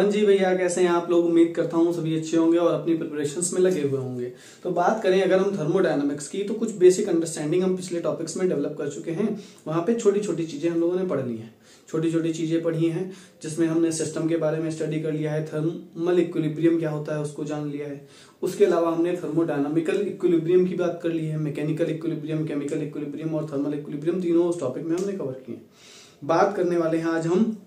और जी भैया, कैसे हैं आप लोग? उम्मीद करता हूँ सभी अच्छे होंगे और अपनी प्रिपरेशंस में लगे हुए होंगे। तो बात करें अगर हम थर्मोडायनामिक्स की, तो कुछ बेसिक अंडरस्टैंडिंग हम पिछले टॉपिक्स में डेवलप कर चुके हैं। वहां पे छोटी छोटी चीजें हम लोगों ने पढ़ ली हैं, छोटी छोटी चीजें पढ़ी हैं, जिसमें हमने सिस्टम के बारे में स्टडी कर लिया है, थर्मल इक्विलिब्रियम क्या होता है उसको जान लिया है। उसके अलावा हमने थर्मोडायनामिकल इक्विलिब्रियम की बात कर ली है, मैकेनिकल इक्विलिब्रियम, केमिकल इक्विलिब्रियम और थर्मल इक्विलिब्रियम, तीनों उस टॉपिक में हमने कवर किए। बात करने वाले हैं आज हम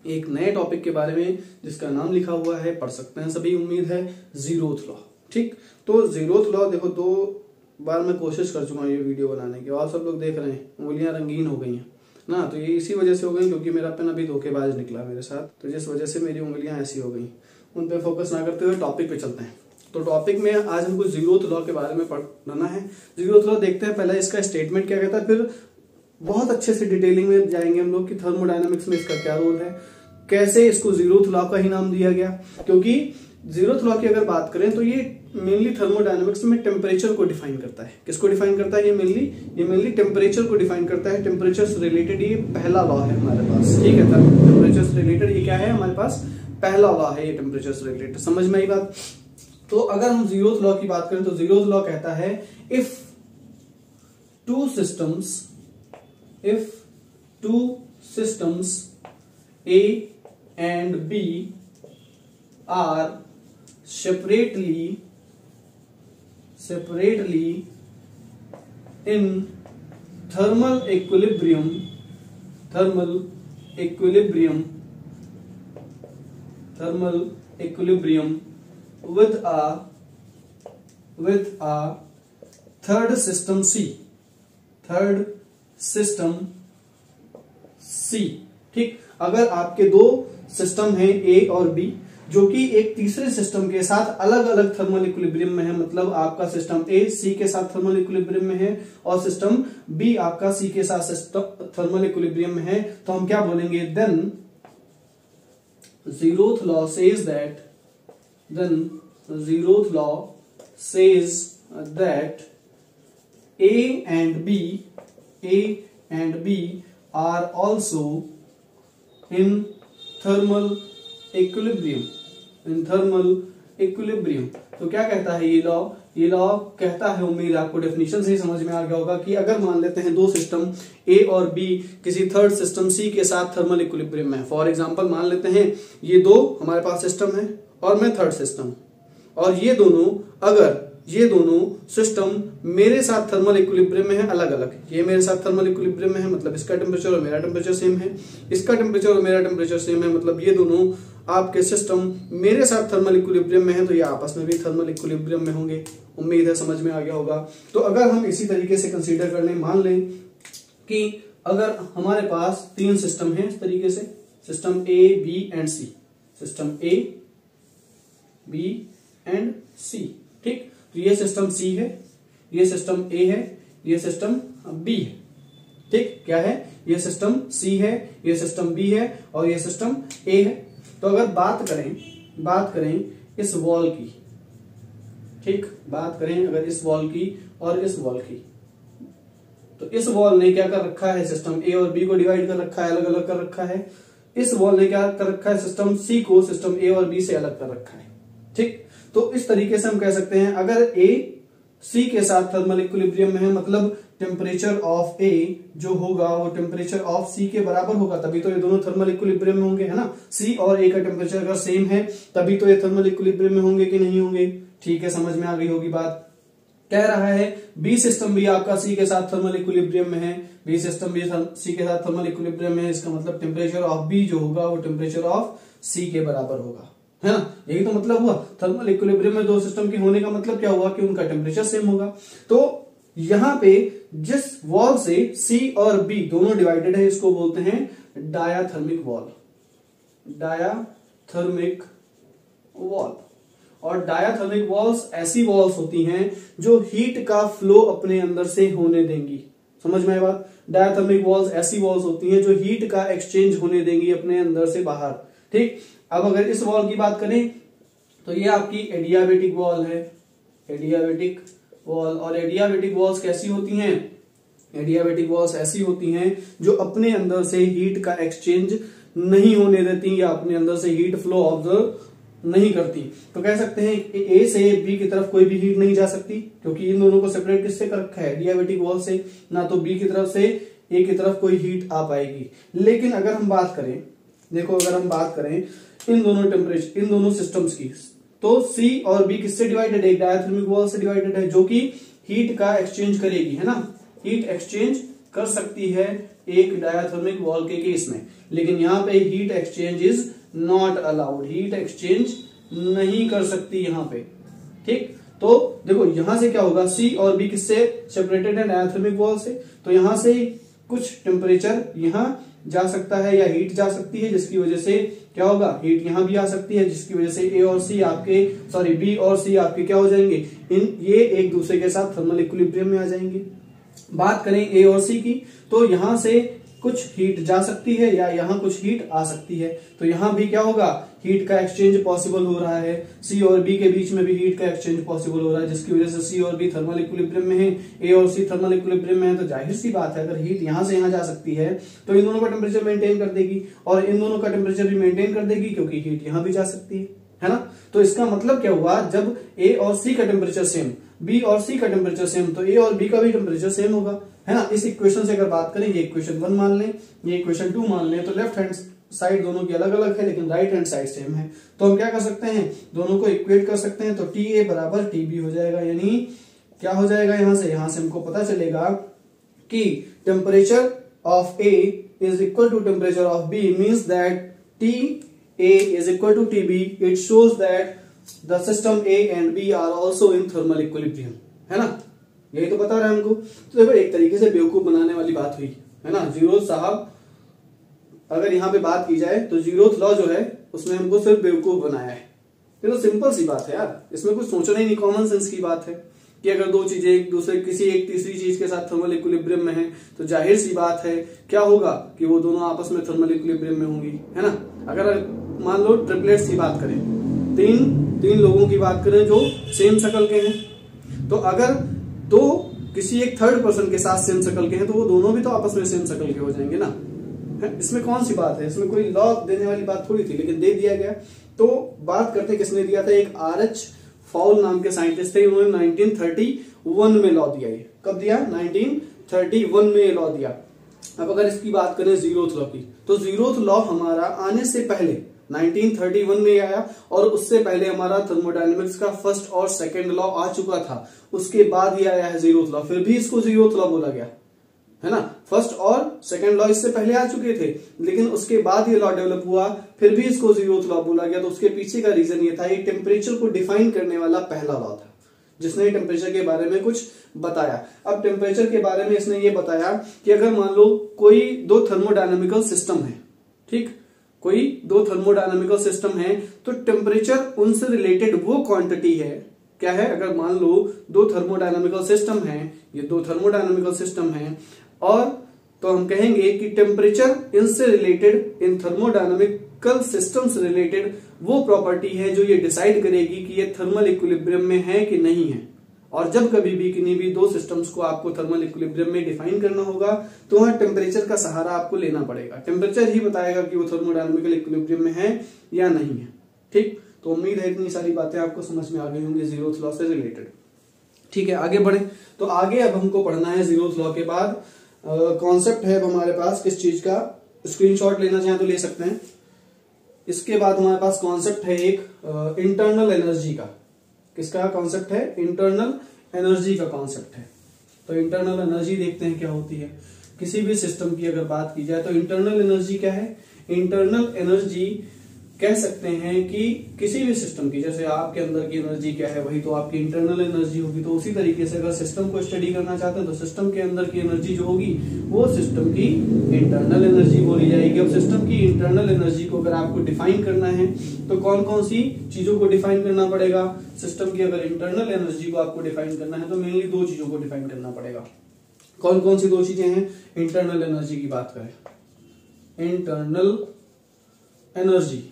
एक नए टॉपिक के बारे में, जिसका नाम लिखा हुआ है, पढ़ सकते हैं सभी उम्मीद है, जीरोथ लॉ। ठीक, तो जीरोथ लॉ देखो, 2 बार मैं कोशिश कर चुका हूँ ये वीडियो बनाने की, और सब लोग देख रहे हैं उंगलियां रंगीन हो गई हैं ना। तो ये इसी वजह से हो गई क्योंकि मेरा पेन अभी धोखेबाज निकला मेरे साथ, तो जिस वजह से मेरी उंगलियां ऐसी हो गई। उन पे फोकस ना करते हुए टॉपिक पे चलते हैं। तो टॉपिक में आज हमको जीरोथ लॉ के बारे में पढ़ना है। जीरोथ लॉ देखते हैं, पहले इसका स्टेटमेंट क्या कहता है, फिर बहुत अच्छे से डिटेलिंग में जाएंगे हम लोग कि थर्मोडायनामिक्स में इसका क्या रोल है, कैसे इसको जीरोथ लॉ का ही नाम दिया गया। क्योंकि जीरोथ लॉ की अगर बात करें तो ये मेनली थर्मोडायनामिक्स में टेम्परेचर को डिफाइन करता है। किसको डिफाइन करता है? ये मेनली टेम्परेचर को डिफाइन करता है। टेम्परेचर से रिलेटेड ये पहला लॉ है हमारे पास। ठीक है, टेम्परेचर से रिलेटेड ये क्या है हमारे पास? पहला लॉ है ये, टेम्परेचर से रिलेटेड। समझ में आई बात? तो अगर हम जीरोथ लॉ की बात करें तो जीरोथ लॉ कहता है if two systems A and B are separately in thermal equilibrium with a third system C। ठीक, अगर आपके 2 सिस्टम हैं A और B, जो कि एक तीसरे सिस्टम के साथ अलग अलग थर्मल इक्विलिब्रियम में है, मतलब आपका सिस्टम A C के साथ थर्मल इक्विलिब्रियम में है और सिस्टम B आपका C के साथ थर्मल इक्विलिब्रियम में है, तो हम क्या बोलेंगे? Then zeroth law says that A and B are also in thermal equilibrium। तो क्या कहता है ये लॉ? ये लॉ कहता है, उम्मीद आपको डेफिनेशन से ही समझ में आ गया होगा, कि अगर मान लेते हैं 2 सिस्टम A और B किसी थर्ड सिस्टम C के साथ थर्मल इक्विलिब्रियम में है। फॉर एग्जांपल मान लेते हैं ये 2 हमारे पास सिस्टम है और मैं थर्ड सिस्टम, और ये दोनों सिस्टम मेरे साथ थर्मल इक्विलिब्रियम में है अलग अलग। ये मेरे साथ थर्मल इक्विलिब्रियम में है, मतलब इसका टेम्परेचर और मेरा टेम्परेचर सेम है। इसका टेम्परेचर और मेरा टेम्परेचर सेम है, मतलब ये दोनों आपके सिस्टम मेरे साथ थर्मल इक्विलिब्रियम में है, तो ये आपस में भी थर्मल इक्विलिब्रियम में होंगे। उम्मीद है समझ में आ गया होगा। तो अगर हम इसी तरीके से कंसीडर कर लें, मान लें कि अगर हमारे पास 3 सिस्टम है इस तरीके से, system A B and C, system A B and C। ठीक, तो ये सिस्टम C है, ये सिस्टम A है, ये सिस्टम B है। ठीक, क्या है? ये सिस्टम C है, ये सिस्टम B है और ये सिस्टम A है। तो अगर बात करें इस वॉल की, ठीक, बात करें अगर इस वॉल की और इस वॉल की, तो इस वॉल ने क्या कर रखा है? सिस्टम A और B को डिवाइड कर रखा है, अलग अलग कर रखा है। इस वॉल ने क्या कर रखा है? सिस्टम C को सिस्टम A और B से अलग कर रखा है। ठीक, तो इस तरीके से हम कह सकते हैं, अगर A C के साथ थर्मल इक्विलिब्रियम में है, मतलब टेम्परेचर ऑफ A जो होगा वो टेम्परेचर ऑफ C के बराबर होगा, तभी तो ये दोनों थर्मल इक्विलिब्रियम में होंगे, है ना। C और A का टेम्परेचर अगर सेम है तभी तो ये थर्मल इक्विलिब्रियम में होंगे कि नहीं होंगे। ठीक है, समझ में आ गई होगी बात। कह रहा है B सिस्टम भी आपका C के साथ थर्मल इक्विलिब्रियम में है, B सिस्टम भी C के साथ थर्मल इक्विलिब्रियम में है, इसका मतलब टेम्परेचर ऑफ B जो होगा वो टेम्परेचर ऑफ C के बराबर होगा, है ना। यही तो मतलब हुआ, थर्मल इक्विलिब्रियम में 2 सिस्टम के होने का मतलब क्या हुआ? कि उनका टेम्परेचर सेम होगा। तो यहां पे जिस वॉल से C और B दोनों डिवाइडेड है, इसको बोलते हैं डायाथर्मिक वॉल। और डायाथर्मिक वॉल्स ऐसी वॉल्स होती हैं जो हीट का फ्लो अपने अंदर से होने देंगी। समझ में आई बात? डायाथर्मिक वॉल्स ऐसी वॉल्स होती हैं जो हीट का एक्सचेंज होने देंगी अपने अंदर से बाहर। ठीक, अब अगर इस वॉल की बात करें तो ये आपकी एडियाबेटिक वॉल है, एडियाबेटिक वॉल। और एडियाबेटिक वॉल्स कैसी होती हैं? एडियाबेटिक वॉल्स ऐसी होती हैं जो अपने अंदर से हीट का एक्सचेंज नहीं होने देती या अपने अंदर से हीट फ्लो ऑब्जर्व नहीं करती। तो कह सकते हैं ए से बी की तरफ कोई भी हीट नहीं जा सकती, क्योंकि इन दोनों को सेपरेट किससे कर रखा है, डियाबेटिक वॉल से। ना तो बी की तरफ से ए की तरफ कोई हीट आ पाएगी। लेकिन अगर हम बात करें, देखो अगर हम बात करें इन दोनों टेम्परेचर, इन दोनों सिस्टम्स की, तो सी और बी किससे डिवाइडेड है, एक डायाथर्मिक वॉल से डिवाइडेड है, जो कि हीट का एक्सचेंज करेगी, है ना, हीट एक्सचेंज कर सकती है एक डायाथर्मिक वॉल के केस में। लेकिन यहाँ पे heat exchange is not allowed, heat exchange नहीं कर सकती यहाँ पे, ठीक। तो देखो यहां से क्या होगा, सी और बी किससे सेपरेटेड है, डायाथर्मिक वॉल से। तो यहां से कुछ टेम्परेचर यहां जा सकता है या हीट जा सकती है, जिसकी वजह से क्या होगा, हीट यहां भी आ सकती है, जिसकी वजह से ए और सी आपके, सॉरी बी और सी आपके क्या हो जाएंगे, ये एक दूसरे के साथ थर्मल इक्विलिब्रियम में आ जाएंगे। बात करें ए और सी की, तो यहां से कुछ हीट जा सकती है या यहाँ कुछ हीट आ सकती है। तो यहाँ भी क्या होगा, हीट का एक्सचेंज पॉसिबल हो रहा है, सी और बी के बीच में भी हीट का एक्सचेंज पॉसिबल हो रहा है, जिसकी वजह से सी और बी थर्मल इक्विलिब्रियम में है, ए और सी थर्मल इक्विलिब्रियम में है। तो जाहिर सी बात है, अगर हीट यहाँ से यहाँ जा सकती है तो इन दोनों का टेम्परेचर मेंटेन कर देगी, और इन दोनों का टेम्परेचर भी मेंटेन कर देगी, क्योंकि हीट यहाँ भी जा सकती है ना। तो इसका मतलब क्या हुआ, जब ए और सी का टेम्परेचर सेम, बी और सी का टेम्परेचर सेम, तो ए और बी का भी टेम्परेचर सेम होगा, है ना। इस इक्वेशन से अगर बात करें, ये इक्वेशन 1 मान लें, ये इक्वेशन 2 मान लें, तो लेफ्ट हैंड साइड दोनों की अलग अलग है, लेकिन राइट हैंड साइड सेम है। तो हम क्या कर सकते हैं, दोनों को इक्वेट कर सकते हैं। तो टी ए बराबर टी बी हो जाएगा, यानी क्या हो जाएगा, यहां से हमको पता चलेगा कि temperature of A is equal to temperature of B, means that T A is equal to T B. It shows that the system A and B are also in thermal equilibrium, है ना। यही तो बता रहा है हमको। तो देखो एक तरीके से बेवकूफ बनाने वाली बात हुई, है ना। जीरोथ साहब, अगर यहाँ पे बात की जाए तो जीरोथ लॉ जो है उसने हमको सिर्फ बेवकूफ बनाया है। ये तो सिंपल सी बात है यार, इसमें कुछ सोचना ही नहीं, कॉमन सेंस की बात है कि अगर दो चीजें एक दूसरे किसी एक तीसरी चीज के साथ थर्मल इक्विलिब्रियम में है, तो जाहिर सी बात है क्या होगा कि वो दोनों आपस में थर्मल इक्विलिब्रियम में होंगी, है ना। अगर मान लो ट्रिपलेट्स की बात करें, तीन लोगों की बात करें जो सेम शक्ल के हैं, तो अगर दो किसी एक थर्ड पर्सन के साथ सेम शक्ल के हैं, तो वो दोनों भी तो आपस में सेम शक्ल के हो जाएंगे ना। इसमें कौन सी बात है, इसमें कोई लॉ देने वाली बात थोड़ी थी, लेकिन दे दिया गया। तो बात करते किसने दिया था, एक आर.एच. फाउल नाम के साइंटिस्ट थे, उन्होंने 1931 में लॉ दिया। ये कब दिया, 1931 में लॉ दिया। अब अगर इसकी बात करें जीरोथ लॉ की, तो जीरोथ लॉ हमारा आने से पहले 1931 में आया, और उससे पहले हमारा थर्मोडायनेमिक्स का फर्स्ट और सेकंड लॉ आ चुका था। उसके बाद ही आया है जीरोथ लॉ, फिर भी इसको जीरोथ लॉ बोला गया, है ना। फर्स्ट और सेकंड लॉ इससे पहले आ चुके थे, लेकिन उसके बाद ये लॉ डेवलप हुआ, फिर भी इसको जीरोथ लॉ बोला गया। तो उसके पीछे का रीजन ये था, ये टेम्परेचर को डिफाइन करने वाला पहला लॉ था, जिसने टेम्परेचर के बारे में कुछ बताया। अब टेम्परेचर के बारे में इसने ये बताया कि अगर मान लो कोई दो थर्मोडायनेमिकल सिस्टम है, ठीक, कोई दो थर्मोडायनेमिकल सिस्टम है, तो टेम्परेचर उनसे रिलेटेड वो क्वांटिटी है, क्या है, अगर मान लो दो थर्मोडायनेमिकल सिस्टम है, ये दो थर्मोडायनेमिकल सिस्टम है, और तो हम कहेंगे कि टेम्परेचर इनसे रिलेटेड, इन थर्मोडायनेमिकल सिस्टम से रिलेटेड वो प्रॉपर्टी है जो ये डिसाइड करेगी कि ये थर्मल इक्विलिब्रियम में है कि नहीं है। और जब कभी भी किन्हीं भी दो सिस्टम्स को आपको थर्मल इक्विलिब्रियम में डिफाइन करना होगा, तो वहां टेम्परेचर का सहारा आपको लेना पड़ेगा। टेम्परेचर ही बताएगा कि वो थर्मोडायनेमिकल इक्विलिब्रियम में है या नहीं है, ठीक। तो उम्मीद है इतनी सारी बातें आपको समझ में आ गई होंगी जीरोथ लॉ से रिलेटेड। ठीक है, आगे बढ़े। तो आगे अब हमको पढ़ना है जीरोथ लॉ के बाद कॉन्सेप्ट है अब हमारे पास किस चीज का, स्क्रीनशॉट लेना चाहें तो ले सकते हैं। इसके बाद हमारे पास कॉन्सेप्ट है एक इंटरनल एनर्जी का। किसका कॉन्सेप्ट है, इंटरनल एनर्जी का कॉन्सेप्ट है। तो इंटरनल एनर्जी देखते हैं क्या होती है। किसी भी सिस्टम की अगर बात की जाए तो इंटरनल एनर्जी क्या है, इंटरनल एनर्जी कह सकते हैं कि किसी भी सिस्टम की, जैसे आपके अंदर की एनर्जी क्या है वही तो आपकी इंटरनल एनर्जी होगी। तो उसी तरीके से अगर सिस्टम को स्टडी करना चाहते हैं तो सिस्टम के अंदर की एनर्जी जो होगी वो सिस्टम की इंटरनल एनर्जी बोली जाएगी। अब सिस्टम की इंटरनल एनर्जी को अगर आपको डिफाइन करना है तो कौन कौन सी चीजों को डिफाइन करना पड़ेगा। सिस्टम की अगर इंटरनल एनर्जी को आपको डिफाइन करना है तो मेनली दो चीजों को डिफाइन करना पड़ेगा। कौन कौन सी दो चीजें हैं इंटरनल एनर्जी की बात करें, इंटरनल एनर्जी।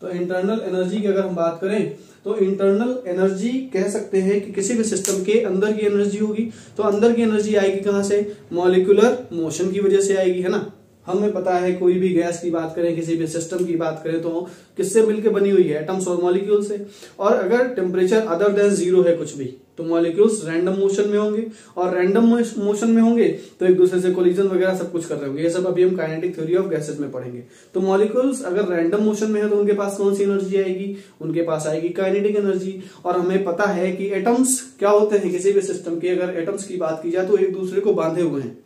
तो इंटरनल एनर्जी की अगर हम बात करें तो इंटरनल एनर्जी कह सकते हैं कि किसी भी सिस्टम के अंदर की एनर्जी होगी। तो अंदर की एनर्जी आएगी कहां से, मॉलिक्यूलर मोशन की वजह से आएगी, है ना। हमें पता है कोई भी गैस की बात करें, किसी भी सिस्टम की बात करें तो किससे मिलकर बनी हुई है, एटम्स और मॉलिक्यूल से। और अगर टेम्परेचर अदर देन जीरो है कुछ भी, तो मॉलिक्यूल्स रैंडम मोशन में होंगे, और रैंडम मोशन में होंगे तो एक दूसरे से कोलिजन वगैरह सब कुछ कर रहे होंगे। ये सब अभी हम काइनेटिक थ्योरी ऑफ गैसेस में पढ़ेंगे। तो मॉलिक्यूल्स अगर रैंडम मोशन में है तो उनके पास कौन सी एनर्जी आएगी, उनके पास आएगी काइनेटिक एनर्जी। और हमें पता है कि एटम्स क्या होते हैं किसी भी सिस्टम के, अगर एटम्स की बात की जाए तो एक दूसरे को बांधे हुए हैं,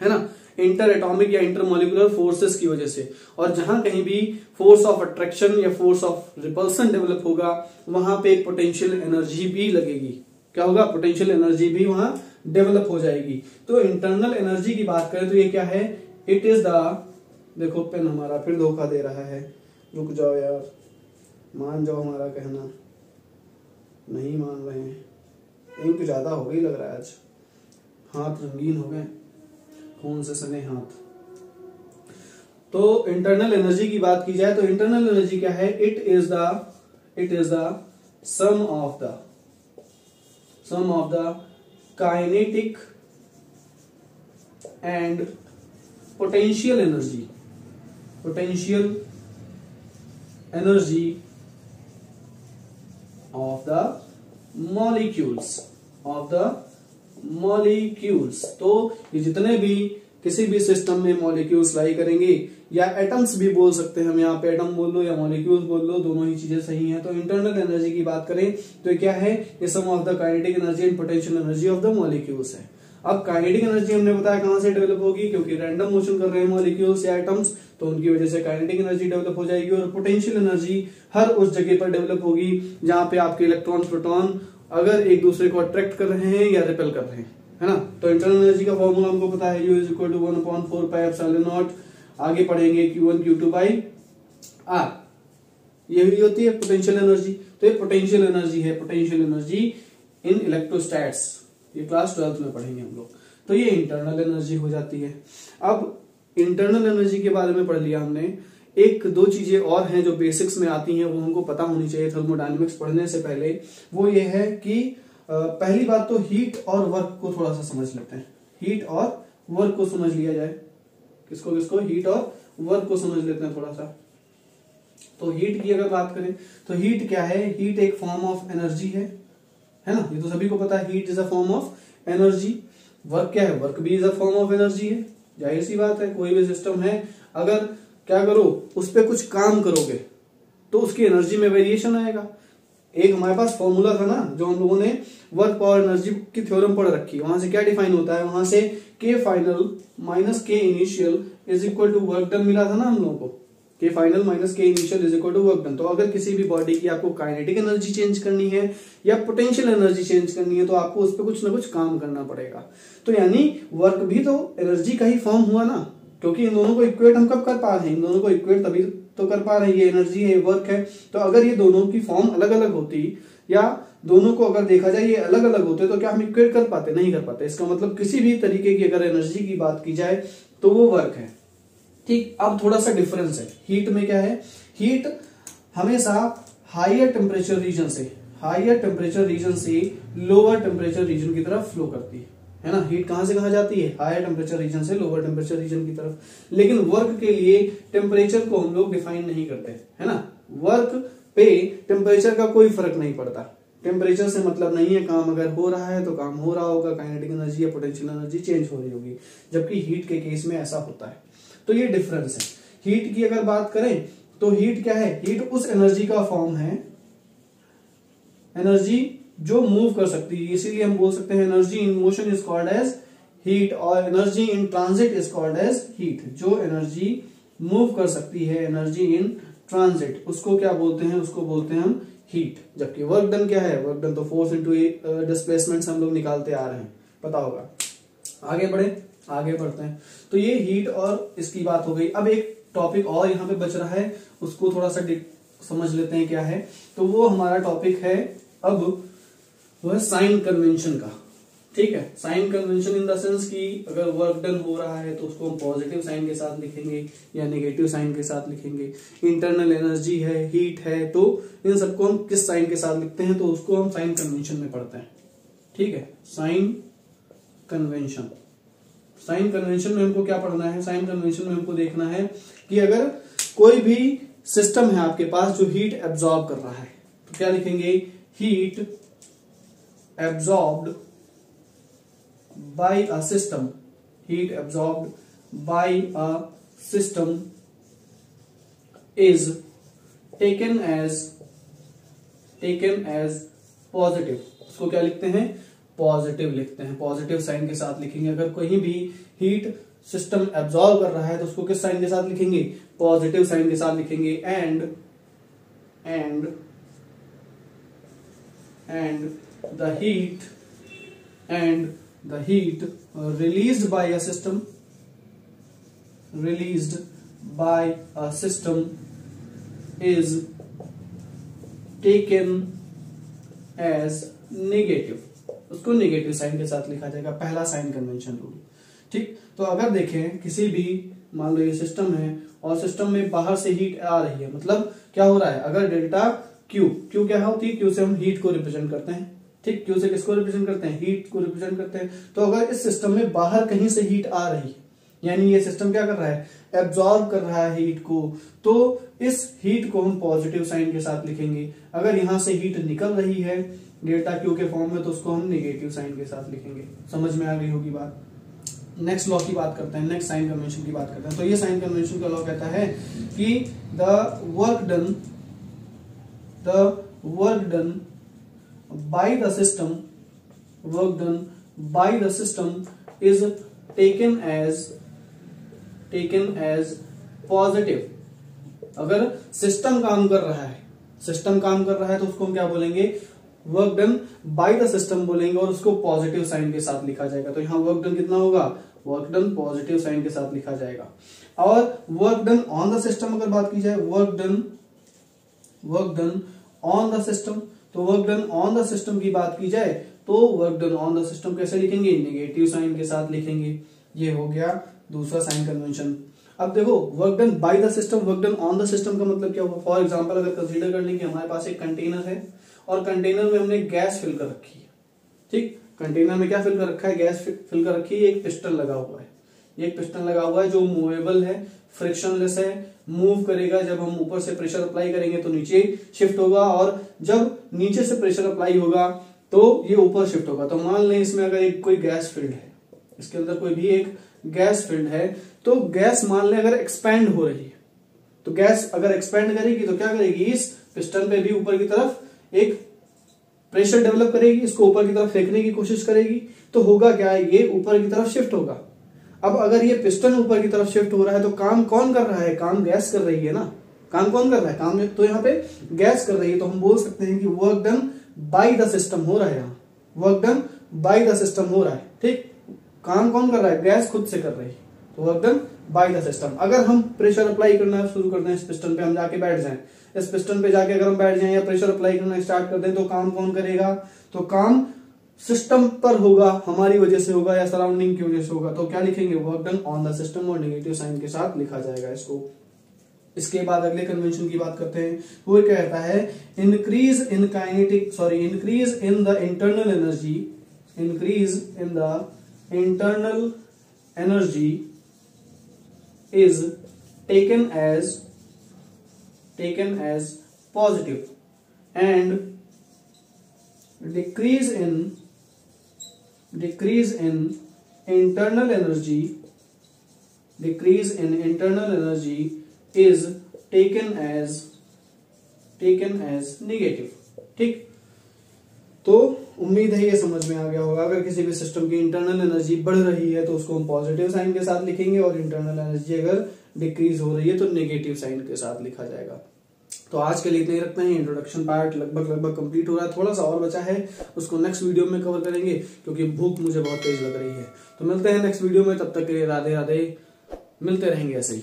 है ना, इंटर एटॉमिक या इंटर मॉलिकुलर फोर्सेस की वजह से। और जहां कहीं भी फोर्स ऑफ अट्रैक्शन या फोर्स ऑफ रिपल्सन डेवलप होगा वहां पे एक पोटेंशियल एनर्जी भी लगेगी। क्या होगा, पोटेंशियल एनर्जी भी वहां डेवलप हो जाएगी। तो इंटरनल एनर्जी की बात करें तो ये क्या है, इट इज द, देखो पेन हमारा फिर धोखा दे रहा है, रुक जाओ यार, मान जाओ हमारा कहना, नहीं मान रहे हैं, इंक ज्यादा हो गई लग रहा है आज, हाथ रंगीन हो गए, खून से सने हाथ। तो इंटरनल एनर्जी की बात की जाए तो इंटरनल एनर्जी क्या है, it is the sum of the kinetic and potential energy of the molecules. तो ये जितने भी किसी भी सिस्टम में मॉलिक्यूल्स लाई करेंगे, या एटम्स भी बोल सकते हैं हम, यहाँ पे एटम बोल लो या मॉलिक्यूल्स बोल लो, दोनों ही चीजें सही हैं। तो इंटरनल एनर्जी की बात करें तो ये क्या है, ये sum of the kinetic energy and potential energy of the molecules है। अब काइनेटिक एनर्जी हमने बताया कहां से डेवलप होगी, क्योंकि रैंडम मोशन कर रहे हैं मॉलिक्यूल्स या एटम्स, तो उनकी वजह से काइनेटिक एनर्जी डेवलप हो जाएगी। और पोटेंशियल एनर्जी हर उस जगह पर डेवलप होगी जहां पे आपके इलेक्ट्रॉन प्रोटॉन अगर एक दूसरे को अट्रैक्ट कर रहे हैं या रिपेल कर रहे हैं, है ना। तो इंटरनल एनर्जी का फॉर्मूला हमको पता है, U = 1/4πε0। आगे पढ़ेंगे Q1 Q2/R, यही होती है पोटेंशियल एनर्जी। तो ये पोटेंशियल एनर्जी है, पोटेंशियल एनर्जी इन इलेक्ट्रोस्टैट्स, ये क्लास 12th में पढ़ेंगे हम लोग। तो ये इंटरनल एनर्जी हो जाती है। अब इंटरनल एनर्जी के बारे में पढ़ लिया हमने, एक दो चीजें और हैं जो बेसिक्स में आती हैं, वो हमको पता होनी चाहिए थर्मोडायनेमिक्स पढ़ने से पहले। वो ये है कि पहली बात तो हीट और वर्क को थोड़ा सा समझ लेते हैं। हीट और वर्क को समझ लिया जाए, किसको हीट और वर्क को समझ लेते हैं थोड़ा सा। तो हीट की अगर बात करें तो हीट क्या है, हीट एक फॉर्म ऑफ एनर्जी है ना, ये तो सभी को पता है, heat is a form of energy. Work क्या है, वर्क भी is a form of energy है। जाहिर सी बात है, कोई भी सिस्टम है अगर क्या करो उस पर कुछ काम करोगे तो उसकी एनर्जी में वेरिएशन आएगा। एक हमारे पास फॉर्मूला था ना, जो हम लोगों ने वर्क पावर एनर्जी की थ्योरम पढ़ रखी है, वहां से क्या डिफाइन होता है, वहां से K final minus K initial is equal to work done मिला था ना हम लोगों को, K final minus K initial is equal to work done. तो अगर किसी भी बॉडी की आपको काइनेटिक एनर्जी चेंज करनी है या पोटेंशियल एनर्जी चेंज करनी है तो आपको उस पर कुछ ना कुछ काम करना पड़ेगा। तो यानी वर्क भी तो एनर्जी का ही फॉर्म हुआ ना, क्योंकि इन दोनों को इक्वेट हम कब कर पा रहे हैं, इन दोनों को इक्वेट तभी तो कर पा रहे हैं, ये एनर्जी है, वर्क है। तो अगर ये दोनों की फॉर्म अलग अलग होती या दोनों को अगर देखा जाए ये अलग अलग होते तो क्या हम इक्वेट कर पाते, नहीं कर पाते। इसका मतलब किसी भी तरीके की अगर एनर्जी की बात की जाए तो वो वर्क है। ठीक, अब थोड़ा सा डिफरेंस है। हीट में क्या है, हीट हमेशा हायर टेम्परेचर रीजन से लोअर टेम्परेचर रीजन की तरफ फ्लो करती है ना। हीट कहां से कहां जाती है, हायर टेम्परेचर रीजन से लोअर टेम्परेचर रीजन की तरफ। लेकिन वर्क के लिए टेम्परेचर को हम लोग डिफाइन नहीं करते, है ना। वर्क पे टेम्परेचर का कोई फर्क नहीं पड़ता, टेम्परेचर से मतलब नहीं है, काम अगर हो रहा है तो काम हो रहा होगा, काइनेटिक एनर्जी या पोटेंशियल एनर्जी चेंज हो रही होगी। जबकि हीट के केस में ऐसा होता है। तो ये डिफरेंस है। हीट की अगर बात करें तो हीट क्या है, हीट उस एनर्जी का फॉर्म है, एनर्जी जो मूव कर सकती है, इसीलिए हम बोल सकते हैं energy in motion is called as heat और energy in transit is called as heat. जो एनर्जी मूव कर सकती है, एनर्जी इन ट्रांजिट, उसको क्या बोलते हैं, उसको बोलते हैं हम हीट। जबकि वर्क डन क्या है, वर्क डन तो फोर्स इनटू डिस्प्लेसमेंट हम लोग निकालते आ रहे हैं, पता होगा। आगे बढ़ते हैं। तो ये हीट और इसकी बात हो गई। अब एक टॉपिक और यहाँ पे बच रहा है, उसको थोड़ा सा समझ लेते हैं क्या है। तो वो हमारा टॉपिक है अब वो है साइन कन्वेंशन का। ठीक है, sign convention in the sense कि अगर वर्क डन हो रहा है तो उसको हम पॉजिटिव साइन के साथ लिखेंगे या नेगेटिव साइन के साथ लिखेंगे। इंटरनल एनर्जी है, हीट है, तो इन सबको हम किस साइन के साथ लिखते हैं, तो उसको हम साइन कन्वेंशन में पढ़ते हैं। ठीक है, साइन कन्वेंशन, साइन कन्वेंशन में हमको क्या पढ़ना है, साइन कन्वेंशन में हमको देखना है कि अगर कोई भी सिस्टम है आपके पास जो हीट एब्जॉर्ब कर रहा है तो क्या लिखेंगे, heat absorbed by a system, heat absorbed by a system is taken as positive. उसको क्या लिखते हैं, पॉजिटिव लिखते हैं, पॉजिटिव साइन के साथ लिखेंगे। अगर कहीं भी हीट सिस्टम एब्जॉर्ब कर रहा है तो उसको किस साइन के साथ लिखेंगे, पॉजिटिव साइन के साथ लिखेंगे। And the heat released by a system is taken as negative, उसको नेगेटिव साइन के साथ लिखा जाएगा, पहला साइन कन्वेंशन रूल। ठीक, तो अगर देखें किसी भी, मान लो ये सिस्टम है और सिस्टम में बाहर से हीट आ रही है, मतलब क्या हो रहा है, अगर डेल्टा क्यू, क्यू क्या होती है, क्यू से हम हीट को रिप्रेजेंट करते हैं। ठीक, क्यू से किसको रिप्रेजेंट करते हैं, हीट को रिप्रेजेंट करते हैं। तो अगर इस सिस्टम में बाहर कहीं से हीट आ रही है, यानी ये सिस्टम क्या कर रहा है, एब्जॉर्ब कर रहा है हीट को, तो इस हीट को हम पॉजिटिव साइन के साथ लिखेंगे। अगर यहां से हीट निकल रही है डेल्टा क्यू के फॉर्म में तो उसको हम नेगेटिव साइन के साथ लिखेंगे। समझ में आ गई होगी बात। नेक्स्ट लॉ की बात करते हैं, नेक्स्ट साइन कन्वेंशन की बात करते हैं। तो ये साइन कन्वेंशन का लॉ कहता है कि the work done by the system is taken as positive. अगर सिस्टम काम कर रहा है तो उसको हम क्या बोलेंगे, work done by the system बोलेंगे और उसको पॉजिटिव साइन के साथ लिखा जाएगा। तो यहाँ वर्क डन कितना होगा, वर्क डन पॉजिटिव साइन के साथ लिखा जाएगा। और work done on the system अगर बात की जाए, work done on the system, तो work done on the system की बात की जाए तो work done on the system कैसे लिखेंगे, नेगेटिव साइन के साथ लिखेंगे। ये हो गया दूसरा साइन कन्वेंशन। अब देखो work done by the system, work done on the system का मतलब क्या हुआ। फॉर एग्जांपल अगर कंसीडर कर लें कि हमारे पास एक कंटेनर है और कंटेनर में हमने गैस फिल कर रखी है। ठीक, कंटेनर में क्या फिल कर रखा है, गैस फिल कर रखी है। एक पिस्टन लगा हुआ है, एक पिस्टन लगा हुआ है जो मूवेबल है, फ्रिक्शनलेस है, मूव करेगा। जब हम ऊपर से प्रेशर अप्लाई करेंगे तो नीचे शिफ्ट होगा और जब नीचे से प्रेशर अप्लाई होगा तो ये ऊपर शिफ्ट होगा। तो मान लें इसमें अगर एक कोई गैस फील्ड है, इसके अंदर कोई भी एक गैस फील्ड है, तो गैस मान लें अगर एक्सपैंड हो रही है, तो गैस अगर एक्सपैंड करेगी तो क्या करेगी, इस पिस्टन पे भी ऊपर की तरफ एक प्रेशर डेवलप करेगी, इसको ऊपर की तरफ फेंकने की कोशिश करेगी। तो होगा क्या, ये ऊपर की तरफ शिफ्ट होगा। अब अगर ये पिस्टन ऊपर की तरफ शिफ्ट हो रहा है तो काम कौन कर रहा है, काम गैस कर रही है ना। काम कौन कर रहा है, काम तो यहाँ पे गैस कर रही है। तो हम बोल सकते हैं कि work done by the system हो रहा है, यहाँ work done by the system हो रहा है। ठीक, काम कौन कर रहा है, गैस खुद से कर रही है, तो work done by the system. अगर हम प्रेशर अप्लाई करना शुरू कर दें इस पिस्टन पे, हम जाके बैठ जाएं इस पिस्टन पे जाके अगर हम बैठ जाएं या प्रेशर अप्लाई करना स्टार्ट कर दें तो काम कौन करेगा, तो काम सिस्टम पर होगा, हमारी वजह से होगा या सराउंडिंग की वजह से होगा। तो क्या लिखेंगे, work done on the system और नेगेटिव साइन के साथ लिखा जाएगा इसको। इसके बाद अगले कन्वेंशन की बात करते हैं। वो क्या कहता है, increase in the internal energy is taken as positive and decrease in internal energy is taken as negative। ठीक, तो उम्मीद है ये समझ में आ गया होगा। अगर किसी भी सिस्टम की इंटरनल एनर्जी बढ़ रही है तो उसको हम पॉजिटिव साइन के साथ लिखेंगे और इंटरनल एनर्जी अगर डिक्रीज हो रही है तो नेगेटिव साइन के साथ लिखा जाएगा। तो आज के लिए इतना ही रखते हैं। इंट्रोडक्शन पार्ट लगभग कंप्लीट हो रहा है, थोड़ा सा और बचा है, उसको नेक्स्ट वीडियो में कवर करेंगे क्योंकि भूख मुझे बहुत तेज लग रही है। तो मिलते हैं नेक्स्ट वीडियो में, तब तक के लिए राधे राधे, मिलते रहेंगे ऐसे ही।